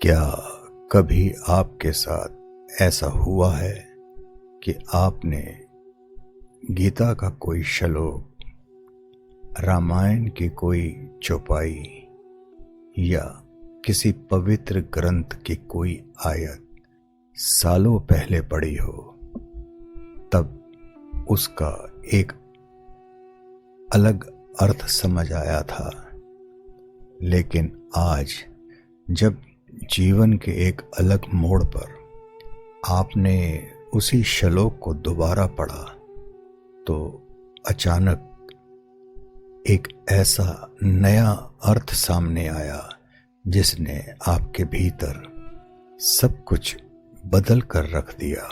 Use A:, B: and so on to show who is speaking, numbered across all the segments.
A: क्या कभी आपके साथ ऐसा हुआ है कि आपने गीता का कोई श्लोक, रामायण की कोई चौपाई या किसी पवित्र ग्रंथ की कोई आयत सालों पहले पढ़ी हो, तब उसका एक अलग अर्थ समझ आया था, लेकिन आज जब जीवन के एक अलग मोड़ पर आपने उसी श्लोक को दोबारा पढ़ा तो अचानक एक ऐसा नया अर्थ सामने आया जिसने आपके भीतर सब कुछ बदल कर रख दिया।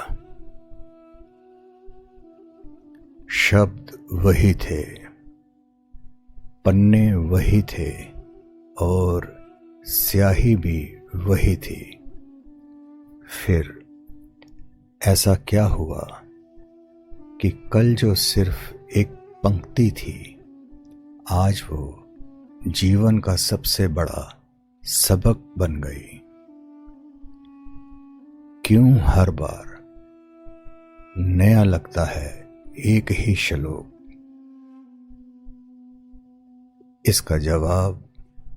A: शब्द वही थे, पन्ने वही थे और स्याही भी वही थी। फिर ऐसा क्या हुआ कि कल जो सिर्फ एक पंक्ति थी, आज वो जीवन का सबसे बड़ा सबक बन गई। क्यों हर बार नया लगता है एक ही श्लोक? इसका जवाब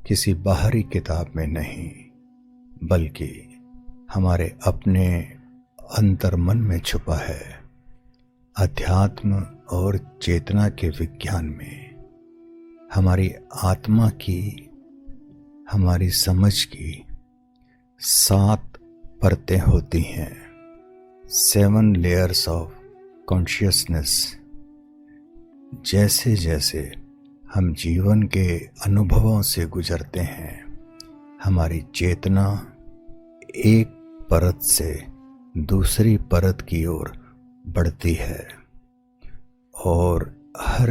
A: किसी बाहरी किताब में नहीं, बल्कि हमारे अपने अंतर्मन में छुपा है। अध्यात्म और चेतना के विज्ञान में हमारी आत्मा की, हमारी समझ की 7 परतें होती हैं। 7 लेयर्स ऑफ कॉन्शियसनेस। जैसे जैसे हम जीवन के अनुभवों से गुजरते हैं, हमारी चेतना एक परत से दूसरी परत की ओर बढ़ती है और हर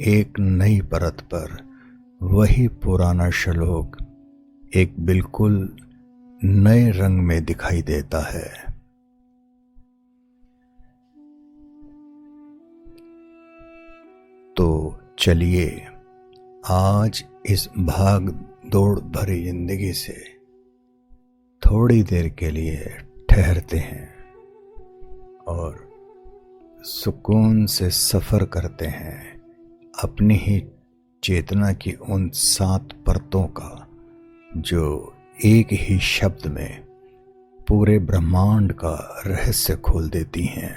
A: एक नई परत पर वही पुराना श्लोक एक बिल्कुल नए रंग में दिखाई देता है। तो चलिए आज इस भाग दौड़ भरी जिंदगी से थोड़ी देर के लिए ठहरते हैं और सुकून से सफ़र करते हैं अपनी ही चेतना की उन 7 परतों का, जो एक ही शब्द में पूरे ब्रह्मांड का रहस्य खोल देती हैं।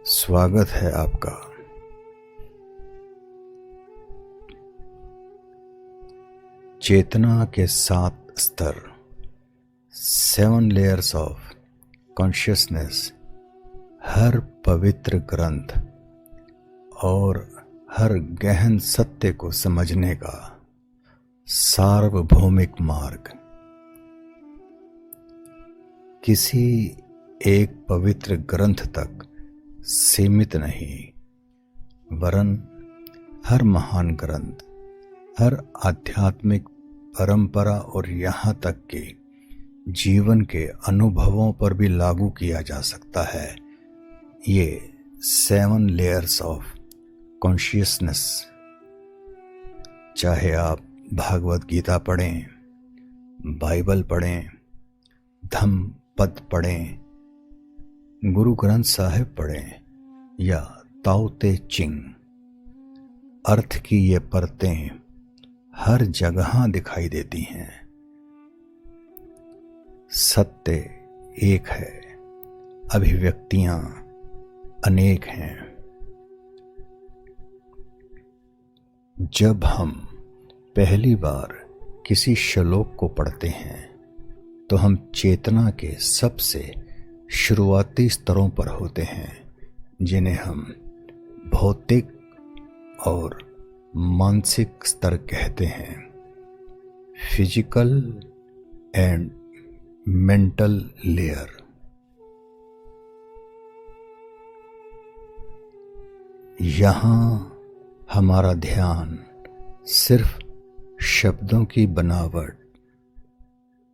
A: स्वागत है आपका। चेतना के 7 स्तर, 7 लेयर्स ऑफ कॉन्शियसनेस, हर पवित्र ग्रंथ और हर गहन सत्य को समझने का सार्वभौमिक मार्ग। किसी एक पवित्र ग्रंथ तक सीमित नहीं, वरन हर महान ग्रंथ, हर आध्यात्मिक परंपरा और यहाँ तक कि जीवन के अनुभवों पर भी लागू किया जा सकता है ये 7 लेयर्स ऑफ कॉन्शियसनेस। चाहे आप भागवत गीता पढ़ें, बाइबल पढ़ें, धम्म पद पढ़ें, गुरु ग्रंथ साहिब पढ़ें या ताओ ते चिंग, अर्थ की ये परतें हर जगह दिखाई देती हैं। सत्य एक है, अभिव्यक्तियां अनेक हैं। जब हम पहली बार किसी श्लोक को पढ़ते हैं तो हम चेतना के सबसे शुरुआती स्तरों पर होते हैं, जिन्हें हम भौतिक और मानसिक स्तर कहते हैं। Physical and mental layer. यहाँ हमारा ध्यान सिर्फ शब्दों की बनावट,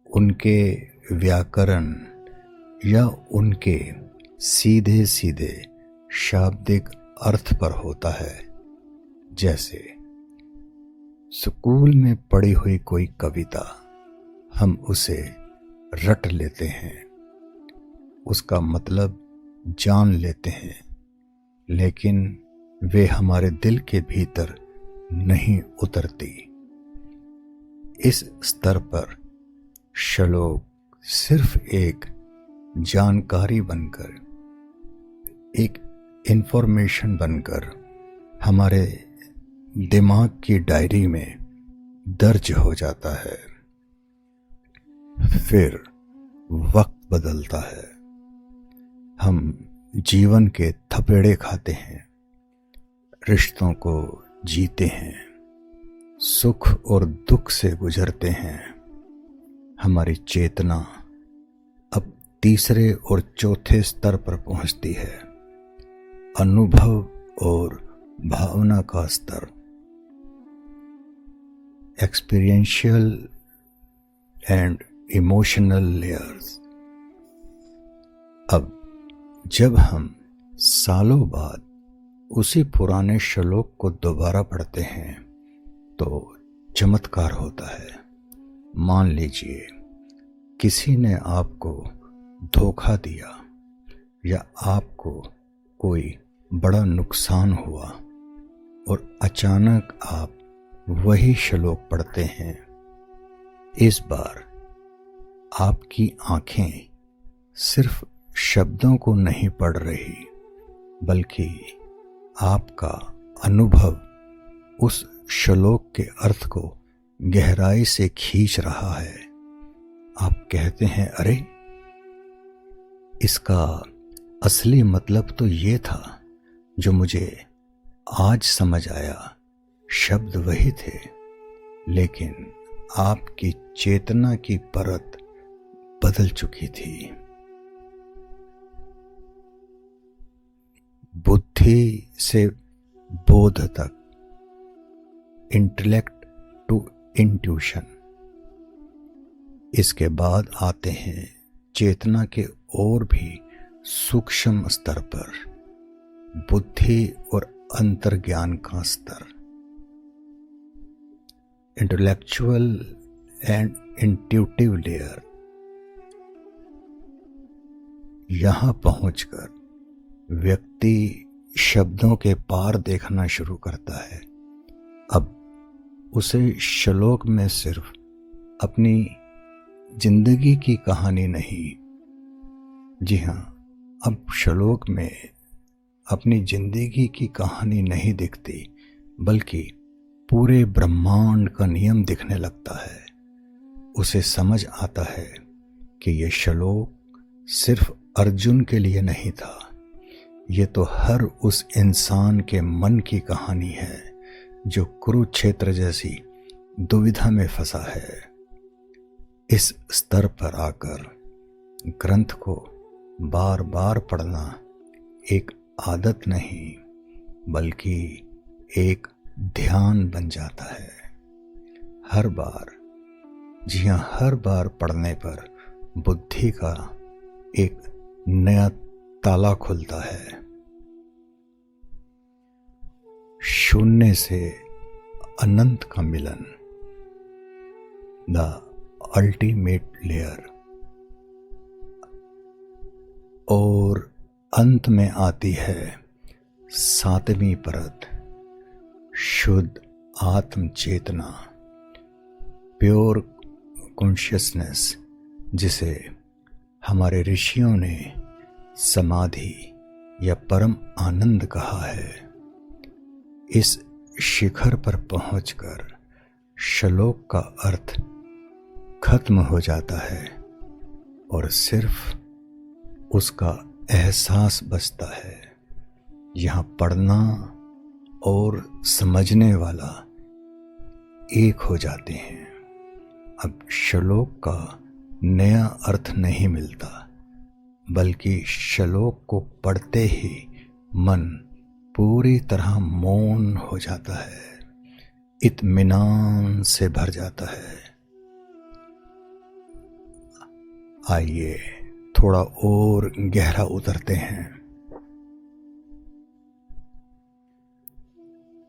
A: उनके व्याकरण या उनके सीधे सीधे शाब्दिक अर्थ पर होता है। जैसे स्कूल में पढ़ी हुई कोई कविता हम उसे रट लेते हैं, उसका मतलब जान लेते हैं, लेकिन वे हमारे दिल के भीतर नहीं उतरती। इस स्तर पर श्लोक सिर्फ एक जानकारी बनकर, एक इंफॉर्मेशन बनकर हमारे दिमाग की डायरी में दर्ज हो जाता है। फिर वक्त बदलता है, हम जीवन के थपेड़े खाते हैं, रिश्तों को जीते हैं, सुख और दुख से गुजरते हैं। हमारी चेतना अब तीसरे और चौथे स्तर पर पहुंचती है, अनुभव और भावना का स्तर, एक्सपीरियंशियल एंड इमोशनल लेयर्स। अब जब हम सालों बाद उसी पुराने श्लोक को दोबारा पढ़ते हैं तो चमत्कार होता है। मान लीजिए किसी ने आपको धोखा दिया या आपको कोई बड़ा नुकसान हुआ और अचानक आप वही श्लोक पढ़ते हैं। इस बार आपकी आंखें सिर्फ शब्दों को नहीं पढ़ रही, बल्कि आपका अनुभव उस श्लोक के अर्थ को गहराई से खींच रहा है। आप कहते हैं, अरे इसका असली मतलब तो ये था जो मुझे आज समझ आया। शब्द वही थे, लेकिन आपकी चेतना की परत बदल चुकी थी। बुद्धि से बोध तक, इंटेलेक्ट टू इंट्यूशन। इसके बाद आते हैं चेतना के और भी सूक्ष्म स्तर पर, बुद्धि और अंतर्ज्ञान का स्तर, इंटेलेक्चुअल एंड इंट्यूटिव लेयर। यहां पहुंचकर व्यक्ति शब्दों के पार देखना शुरू करता है। अब उसे श्लोक में सिर्फ अपनी जिंदगी की कहानी नहीं, जी हाँ, अब श्लोक में अपनी जिंदगी की कहानी नहीं दिखती, बल्कि पूरे ब्रह्मांड का नियम दिखने लगता है। उसे समझ आता है कि यह श्लोक सिर्फ अर्जुन के लिए नहीं था, ये तो हर उस इंसान के मन की कहानी है जो कुरुक्षेत्र जैसी दुविधा में फंसा है। इस स्तर पर आकर ग्रंथ को बार बार पढ़ना एक आदत नहीं, बल्कि एक ध्यान बन जाता है। हर बार, जी हाँ, हर बार पढ़ने पर बुद्धि का एक नया ताला खुलता है। शून्य से अनंत का मिलन, द अल्टीमेट लेयर। और अंत में आती है सातवीं परत, शुद्ध आत्म चेतना, प्योर कॉन्शियसनेस, जिसे हमारे ऋषियों ने समाधि या परम आनंद कहा है। इस शिखर पर पहुंचकर श्लोक का अर्थ खत्म हो जाता है और सिर्फ उसका एहसास बचता है। यहाँ पढ़ना और समझने वाला एक हो जाते हैं। अब श्लोक का नया अर्थ नहीं मिलता, बल्कि श्लोक को पढ़ते ही मन पूरी तरह मौन हो जाता है, इत्मीनान से भर जाता है। आइए थोड़ा और गहरा उतरते हैं।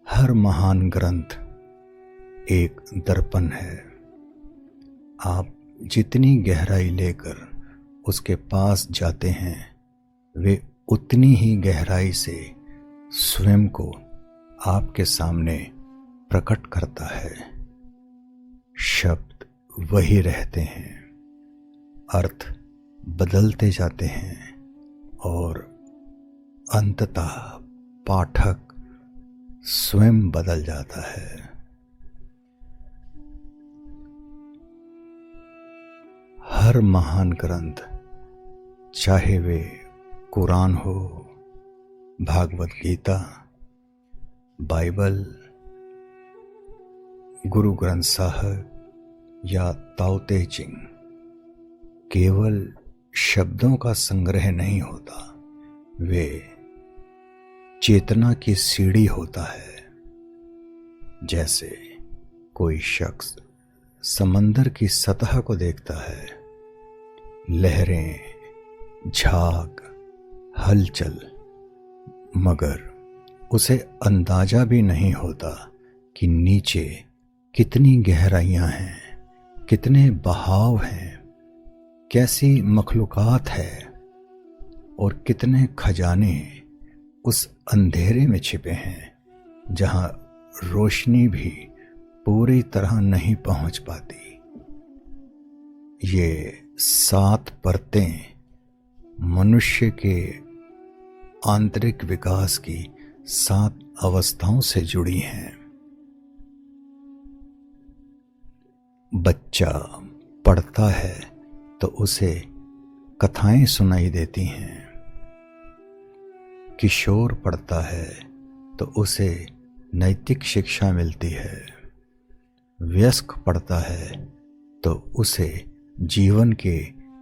A: हर महान ग्रंथ एक दर्पण है। आप जितनी गहराई लेकर उसके पास जाते हैं, वे उतनी ही गहराई से स्वयं को आपके सामने प्रकट करता है। शब्द वही रहते हैं, अर्थ बदलते जाते हैं और अंततः पाठक स्वयं बदल जाता है। हर महान ग्रंथ, चाहे वे कुरान हो, भागवत गीता, बाइबल, गुरु ग्रंथ साहब या ताओ ते चिंग, केवल शब्दों का संग्रह नहीं होता, वे चेतना की सीढ़ी होता है। जैसे कोई शख्स समंदर की सतह को देखता है, लहरें, झाग, हलचल, मगर उसे अंदाजा भी नहीं होता कि नीचे कितनी गहराइयां हैं, कितने बहाव हैं, कैसी मखलूकात है और कितने खजाने उस अंधेरे में छिपे हैं जहां रोशनी भी पूरी तरह नहीं पहुंच पाती। ये 7 परतें मनुष्य के आंतरिक विकास की 7 अवस्थाओं से जुड़ी हैं। बच्चा पढ़ता है तो उसे कथाएं सुनाई देती हैं। किशोर पढ़ता है तो उसे नैतिक शिक्षा मिलती है। वयस्क पढ़ता है तो उसे जीवन के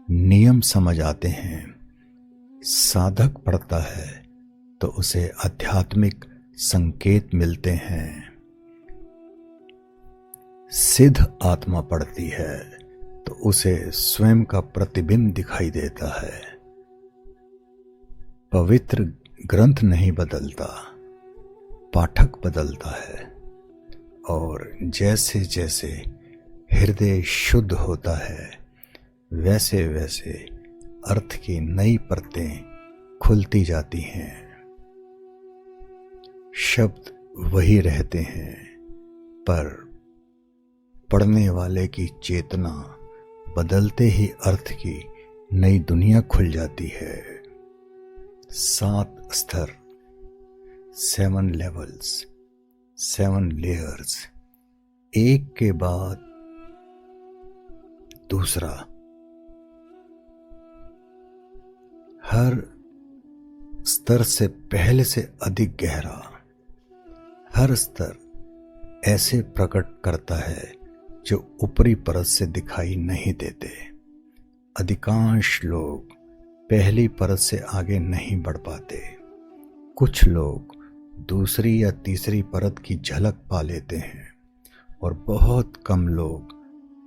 A: नियम समझ आते हैं। साधक पढ़ता है तो उसे आध्यात्मिक संकेत मिलते हैं। सिद्ध आत्मा पढ़ती है तो उसे स्वयं का प्रतिबिंब दिखाई देता है। पवित्र ग्रंथ नहीं बदलता, पाठक बदलता है। और जैसे जैसे हृदय शुद्ध होता है, वैसे वैसे अर्थ की नई परतें खुलती जाती हैं। शब्द वही रहते हैं, पर पढ़ने वाले की चेतना बदलते ही अर्थ की नई दुनिया खुल जाती है। 7 स्तर, 7 लेवल्स, 7 लेयर्स, एक के बाद दूसरा। हर स्तर से पहले से अधिक गहरा। हर स्तर ऐसे प्रकट करता है जो ऊपरी परत से दिखाई नहीं देते। अधिकांश लोग पहली परत से आगे नहीं बढ़ पाते। कुछ लोग दूसरी या तीसरी परत की झलक पा लेते हैं और बहुत कम लोग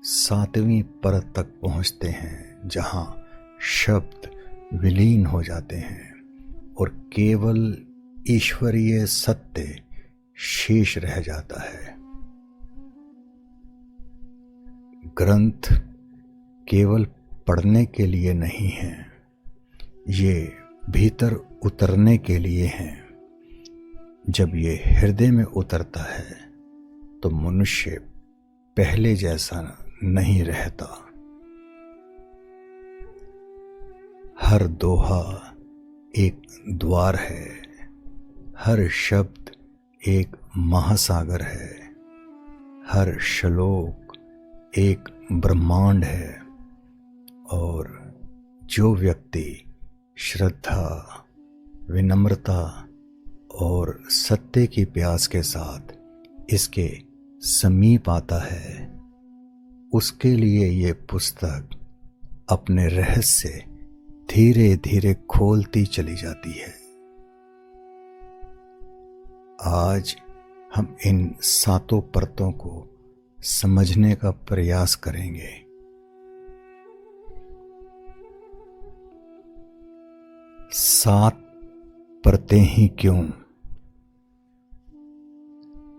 A: 7वीं परत तक पहुंचते हैं, जहां शब्द विलीन हो जाते हैं और केवल ईश्वरीय सत्य शेष रह जाता है। ग्रंथ केवल पढ़ने के लिए नहीं हैं, ये भीतर उतरने के लिए हैं। जब ये हृदय में उतरता है तो मनुष्य पहले जैसा नहीं रहता। हर दोहा एक द्वार है, हर शब्द एक महासागर है, हर श्लोक एक ब्रह्मांड है। और जो व्यक्ति श्रद्धा, विनम्रता और सत्य की प्यास के साथ इसके समीप आता है, उसके लिए ये पुस्तक अपने रहस्य धीरे धीरे खोलती चली जाती है। आज हम इन 7 परतों को समझने का प्रयास करेंगे। सात परतें ही क्यों?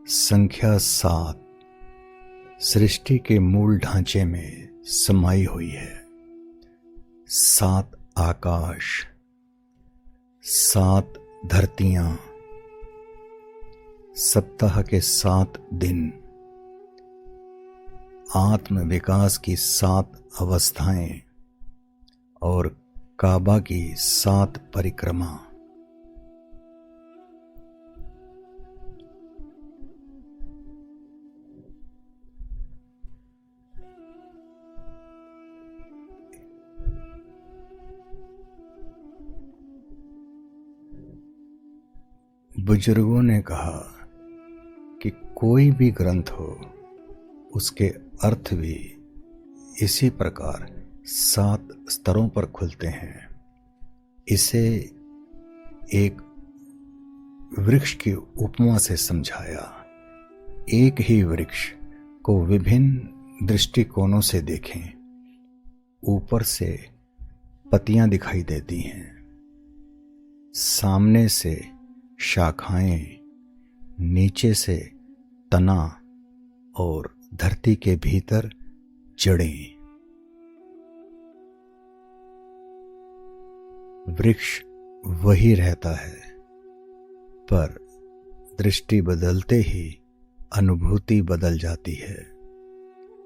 A: संख्या 7 सृष्टि के मूल ढांचे में समाई हुई है। 7 आकाश, 7 धरतियां, सप्ताह के 7 दिन, आत्म विकास की 7 अवस्थाएं और काबा की 7 परिक्रमा। बुजुर्गों ने कहा कि कोई भी ग्रंथ हो, उसके अर्थ भी इसी प्रकार 7 स्तरों पर खुलते हैं। इसे एक वृक्ष की उपमा से समझाया। एक ही वृक्ष को विभिन्न दृष्टिकोणों से देखें। ऊपर से पत्तियां दिखाई देती हैं, सामने से शाखाएं, नीचे से तना और धरती के भीतर जड़ें। वृक्ष वही रहता है, पर दृष्टि बदलते ही अनुभूति बदल जाती है।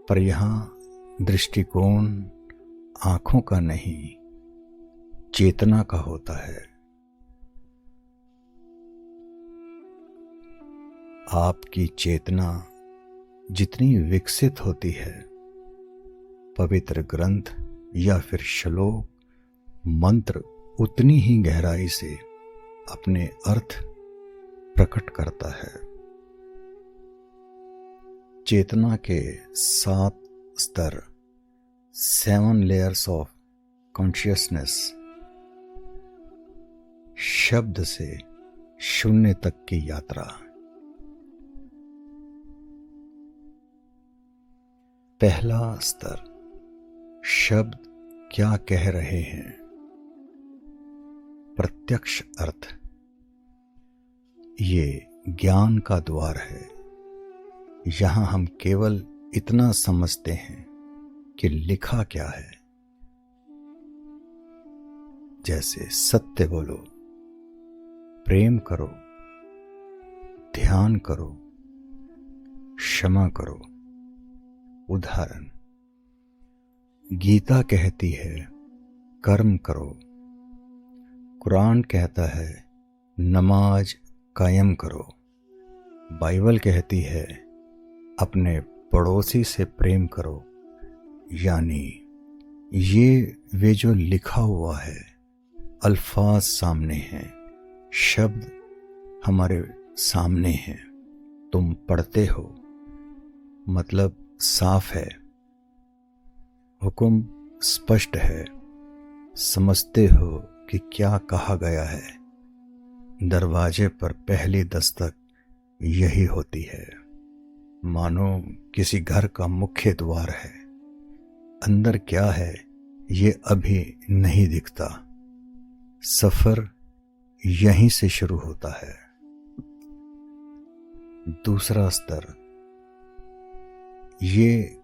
A: पर यहाँ दृष्टिकोण आंखों का नहीं, चेतना का होता है। आपकी चेतना जितनी विकसित होती है, पवित्र ग्रंथ या फिर श्लोक, मंत्र उतनी ही गहराई से अपने अर्थ प्रकट करता है। चेतना के 7 स्तर, 7 लेयर्स ऑफ कॉन्शियसनेस, शब्द से शून्य तक की यात्रा। पहला स्तर, शब्द क्या कह रहे हैं। प्रत्यक्ष अर्थ, ये ज्ञान का द्वार है। यहां हम केवल इतना समझते हैं कि लिखा क्या है, जैसे सत्य बोलो, प्रेम करो, ध्यान करो, क्षमा करो। उदाहरण, गीता कहती है कर्म करो, कुरान कहता है नमाज कायम करो, बाइबल कहती है अपने पड़ोसी से प्रेम करो। यानी ये वे जो लिखा हुआ है, अल्फाज सामने हैं, शब्द हमारे सामने हैं, तुम पढ़ते हो, मतलब साफ है, हुक्म स्पष्ट है, समझते हो कि क्या कहा गया है। दरवाजे पर पहली दस्तक यही होती है, मानो किसी घर का मुख्य द्वार है। अंदर क्या है ये अभी नहीं दिखता, सफर यहीं से शुरू होता है। दूसरा स्तर, ये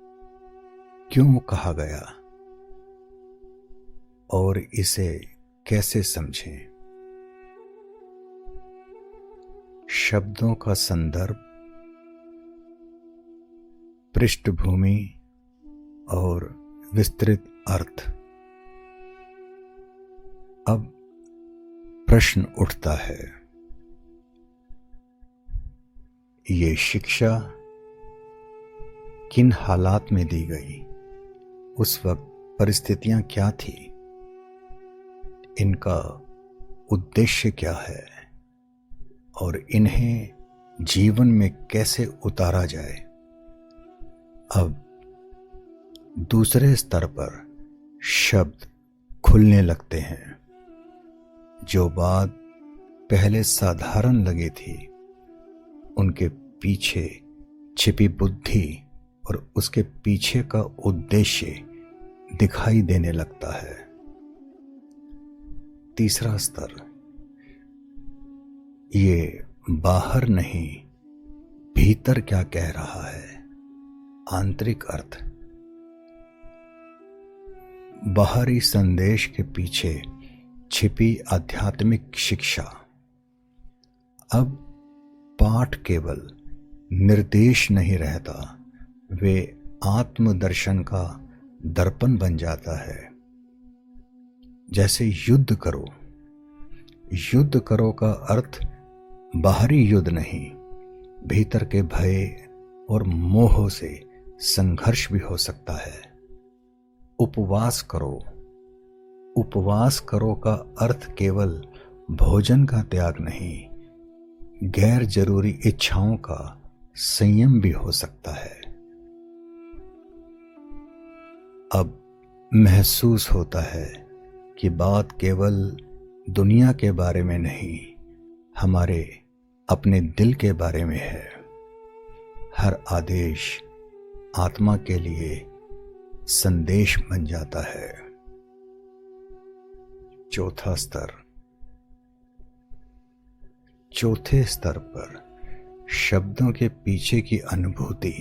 A: क्यों कहा गया और इसे कैसे समझें। शब्दों का संदर्भ, पृष्ठभूमि और विस्तृत अर्थ। अब प्रश्न उठता है, ये शिक्षा किन हालात में दी गई, उस वक्त परिस्थितियां क्या थी, इनका उद्देश्य क्या है और इन्हें जीवन में कैसे उतारा जाए। अब दूसरे स्तर पर शब्द खुलने लगते हैं। जो बात पहले साधारण लगी थी, उनके पीछे छिपी बुद्धि और उसके पीछे का उद्देश्य दिखाई देने लगता है। तीसरा स्तर, ये बाहर नहीं, भीतर क्या कह रहा है, आंतरिक अर्थ। बाहरी संदेश के पीछे छिपी आध्यात्मिक शिक्षा। अब पाठ केवल निर्देश नहीं रहता, वे आत्मदर्शन का दर्पण बन जाता है। जैसे युद्ध करो। युद्ध करो का अर्थ बाहरी युद्ध नहीं, भीतर के भय और मोह से संघर्ष भी हो सकता है। उपवास करो। उपवास करो का अर्थ केवल भोजन का त्याग नहीं, गैर जरूरी इच्छाओं का संयम भी हो सकता है। अब महसूस होता है कि बात केवल दुनिया के बारे में नहीं, हमारे अपने दिल के बारे में है। हर आदेश आत्मा के लिए संदेश बन जाता है। चौथा स्तर। चौथे स्तर पर शब्दों के पीछे की अनुभूति,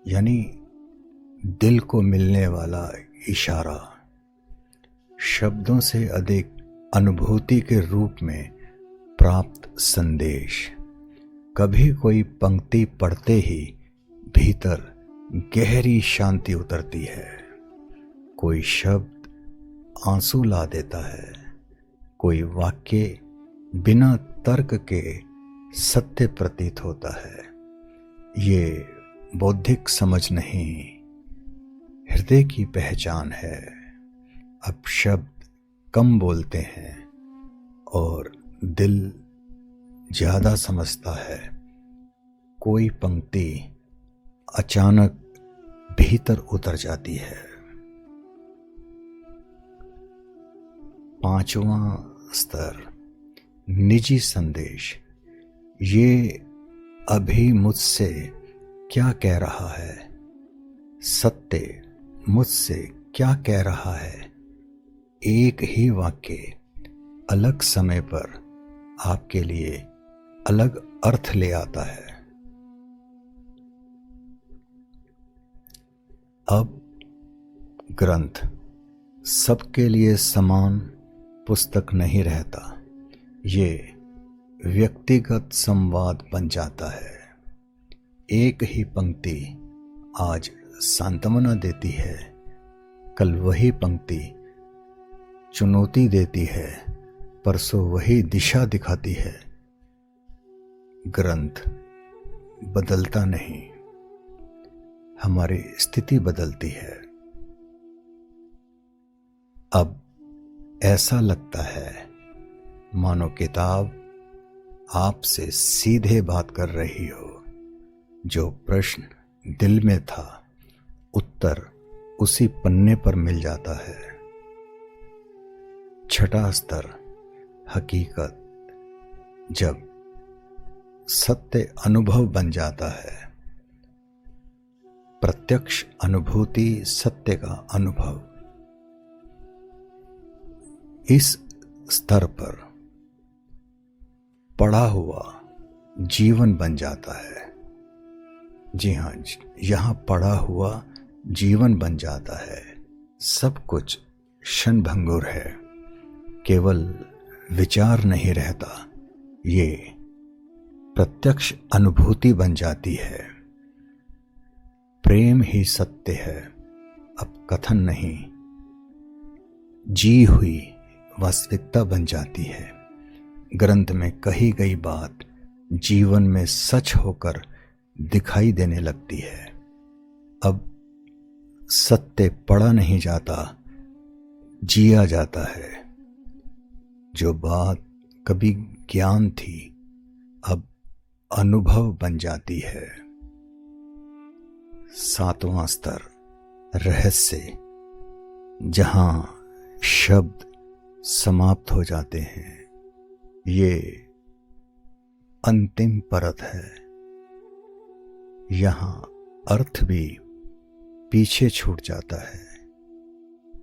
A: यानी दिल को मिलने वाला इशारा, शब्दों से अधिक अनुभूति के रूप में प्राप्त संदेश। कभी कोई पंक्ति पढ़ते ही भीतर गहरी शांति उतरती है। कोई शब्द आंसू ला देता है, कोई वाक्य बिना तर्क के सत्य प्रतीत होता है। ये बौद्धिक समझ नहीं, हृदय की पहचान है। अब शब्द कम बोलते हैं और दिल ज्यादा समझता है। कोई पंक्ति अचानक भीतर उतर जाती है। पांचवा स्तर, निजी संदेश। ये अभी मुझसे क्या कह रहा है? सत्य मुझसे क्या कह रहा है? एक ही वाक्य अलग समय पर आपके लिए अलग अर्थ ले आता है। अब ग्रंथ सबके लिए समान पुस्तक नहीं रहता, ये व्यक्तिगत संवाद बन जाता है। एक ही पंक्ति आज सांत्वना देती है, कल वही पंक्ति चुनौती देती है, परसों वही दिशा दिखाती है। ग्रंथ बदलता नहीं, हमारी स्थिति बदलती है। अब ऐसा लगता है मानो किताब आपसे सीधे बात कर रही हो। जो प्रश्न दिल में था, उत्तर उसी पन्ने पर मिल जाता है। छठा स्तर, हकीकत। जब सत्य अनुभव बन जाता है, प्रत्यक्ष अनुभूति, सत्य का अनुभव। इस स्तर पर पड़ा हुआ जीवन बन जाता है। जी हाँ, यहां पड़ा हुआ जीवन बन जाता है। सब कुछ क्षणभंगुर है, केवल विचार नहीं रहता, ये प्रत्यक्ष अनुभूति बन जाती है। प्रेम ही सत्य है, अब कथन नहीं, जी हुई वास्तविकता बन जाती है। ग्रंथ में कही गई बात जीवन में सच होकर दिखाई देने लगती है। अब सत्य पढ़ा नहीं जाता, जिया जाता है। जो बात कभी ज्ञान थी, अब अनुभव बन जाती है। सातवां स्तर, रहस्य। जहां शब्द समाप्त हो जाते हैं, ये अंतिम परत है। यहां अर्थ भी पीछे छूट जाता है।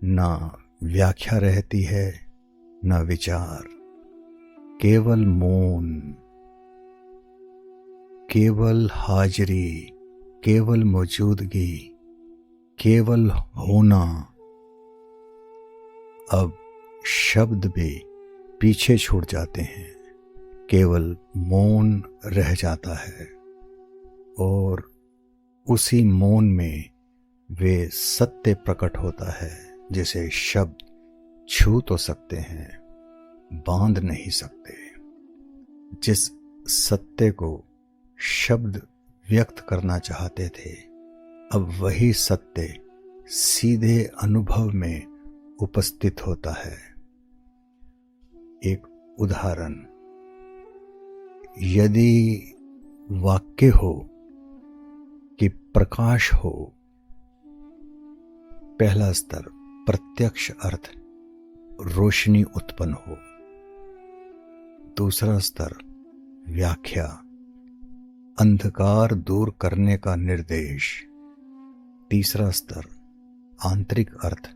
A: ना व्याख्या रहती है, ना विचार, केवल मौन, केवल हाजिरी, केवल मौजूदगी, केवल होना, अब शब्द भी पीछे छूट जाते हैं। केवल मौन रह जाता है और उसी मौन में वे सत्य प्रकट होता है जिसे शब्द छू तो सकते हैं, बांध नहीं सकते। जिस सत्य को शब्द व्यक्त करना चाहते थे, अब वही सत्य सीधे अनुभव में उपस्थित होता है। एक उदाहरण, यदि वाक्य हो कि प्रकाश हो, पहला स्तर प्रत्यक्ष अर्थ रोशनी उत्पन्न हो, दूसरा स्तर व्याख्या अंधकार दूर करने का निर्देश, तीसरा स्तर आंतरिक अर्थ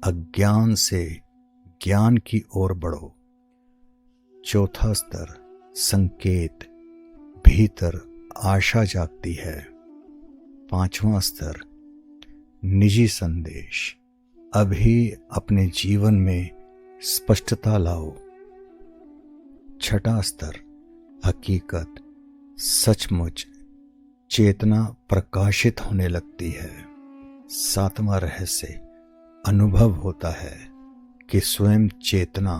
A: अज्ञान से ज्ञान की ओर बढ़ो, चौथा स्तर संकेत भीतर आशा जागती है, पांचवा स्तर निजी संदेश अभी अपने जीवन में स्पष्टता लाओ, छठा स्तर हकीकत सचमुच चेतना प्रकाशित होने लगती है, सातवां रहस्य अनुभव होता है कि स्वयं चेतना,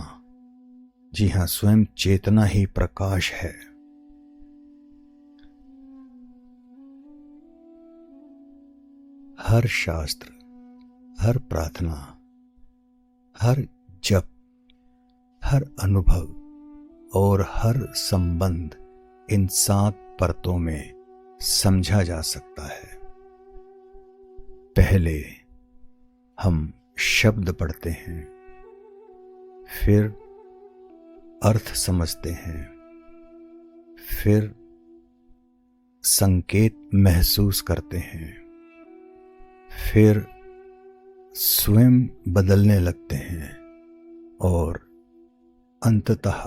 A: जी हाँ, स्वयं चेतना ही प्रकाश है। हर शास्त्र, हर प्रार्थना, हर जप, हर अनुभव और हर संबंध इन 7 परतों में समझा जा सकता है। पहले हम शब्द पढ़ते हैं, फिर अर्थ समझते हैं, फिर संकेत महसूस करते हैं, फिर स्वयं बदलने लगते हैं और अंततः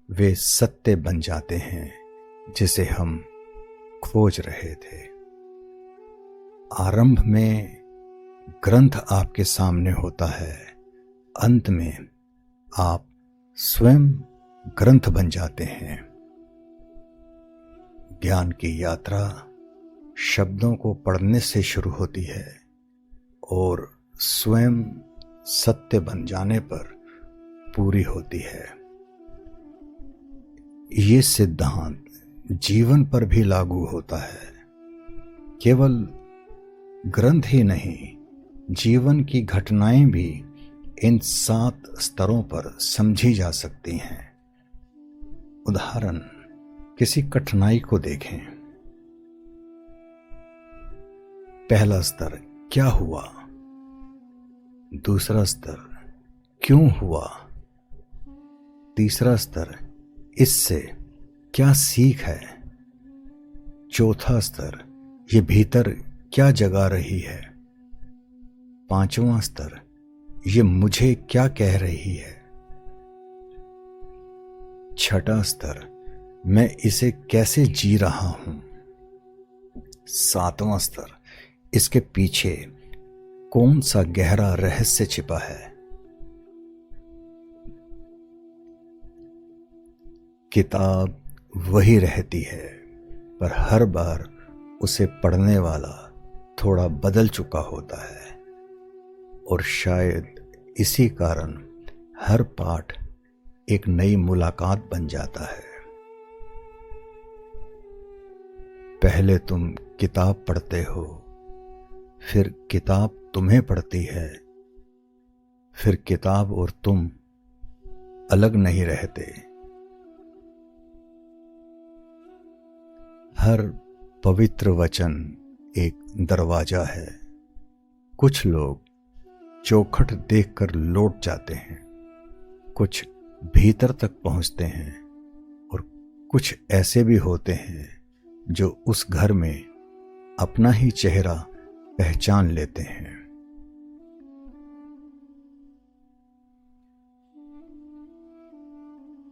A: वे सत्य बन जाते हैं जिसे हम खोज रहे थे। आरंभ में ग्रंथ आपके सामने होता है, अंत में आप स्वयं ग्रंथ बन जाते हैं। ज्ञान की यात्रा शब्दों को पढ़ने से शुरू होती है और स्वयं सत्य बन जाने पर पूरी होती है। ये सिद्धांत जीवन पर भी लागू होता है। केवल ग्रंथ ही नहीं, जीवन की घटनाएं भी इन 7 स्तरों पर समझी जा सकती हैं। उदाहरण, किसी कठिनाई को देखें। पहला स्तर क्या हुआ, दूसरा स्तर क्यों हुआ, तीसरा स्तर इससे क्या सीख है, चौथा स्तर ये भीतर क्या जगा रही है, पांचवा स्तर ये मुझे क्या कह रही है, छठा स्तर मैं इसे कैसे जी रहा हूं, सातवां स्तर इसके पीछे कौन सा गहरा रहस्य छिपा है। किताब वही रहती है, पर हर बार उसे पढ़ने वाला थोड़ा बदल चुका होता है और शायद इसी कारण हर पाठ एक नई मुलाकात बन जाता है। पहले तुम किताब पढ़ते हो, फिर किताब तुम्हें पढ़ती है, फिर किताब और तुम अलग नहीं रहते। हर पवित्र वचन एक दरवाजा है। कुछ लोग चौखट देखकर लौट जाते हैं, कुछ भीतर तक पहुंचते हैं और कुछ ऐसे भी होते हैं जो उस घर में अपना ही चेहरा पहचान लेते हैं।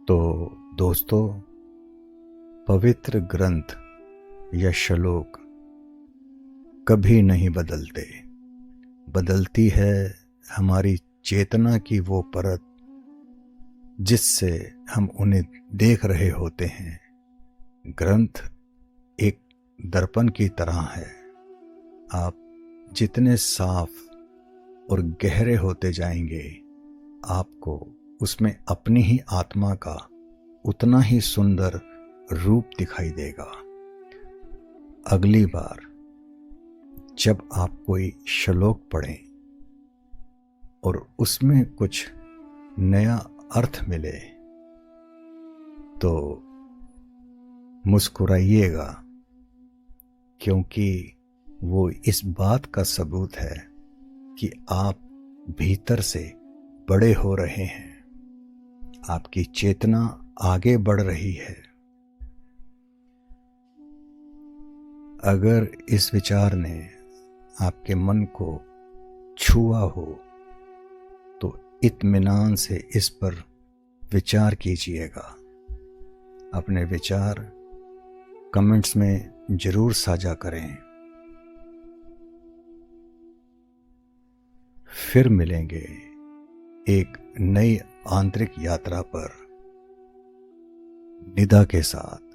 A: तो दोस्तों, पवित्र ग्रंथ या श्लोक कभी नहीं बदलते। बदलती है हमारी चेतना की वो परत जिससे हम उन्हें देख रहे होते हैं। ग्रंथ एक दर्पण की तरह है। आप जितने साफ और गहरे होते जाएंगे, आपको उसमें अपनी ही आत्मा का उतना ही सुंदर रूप दिखाई देगा। अगली बार जब आप कोई श्लोक पढ़ें और उसमें कुछ नया अर्थ मिले तो मुस्कुराइएगा, क्योंकि वो इस बात का सबूत है कि आप भीतर से बड़े हो रहे हैं। आपकी चेतना आगे बढ़ रही है। अगर इस विचार ने आपके मन को छुआ हो तो इत्मीनान से इस पर विचार कीजिएगा। अपने विचार कमेंट्स में जरूर साझा करें। फिर मिलेंगे एक नई आंतरिक यात्रा पर निदा के साथ।